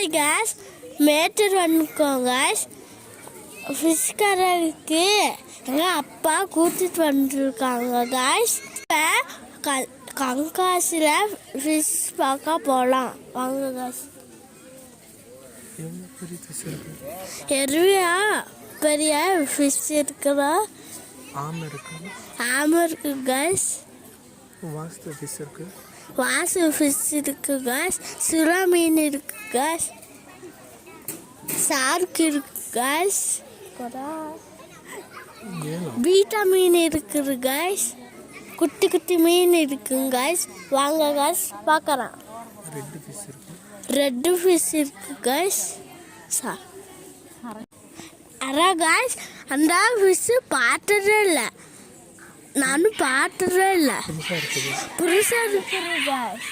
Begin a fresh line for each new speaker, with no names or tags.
Hi guys, Mettur வந்துருக்கோம் case. Fish கடைக்கு எங்கள் அப்பா கூட்டிகிட்டு வந்துருக்காங்க கேஸ். இப்போ கங்காசில் ஃபிஷ் பார்க்க போகலாம் வாங்க கேஸ். எருவியா பெரிய ஃபிஷ் இருக்குதா? ஆமை இருக்கு கேஸ். வாசு ஃபிஷ் இருக்கு கேஸ். சுறா மீன் இருக்கு கேஸ். ஷார்க் இருக்கு கேஸ். பீட்டா மீன் இருக்குது கேஸ். குட்டி குட்டி மீன் இருக்குங்க கேஸ். வாங்க கேஸ் பார்க்கலாம். ரெட்டு ஃபிஷ் இருக்கு கேஸ். அரா கேஸ், அந்த ஃபிஷ்ஷு பார்த்ததே இல்லை, நானும் பார்த்ததே இல்லை. புதுசாக இருக்குது கேஸ்.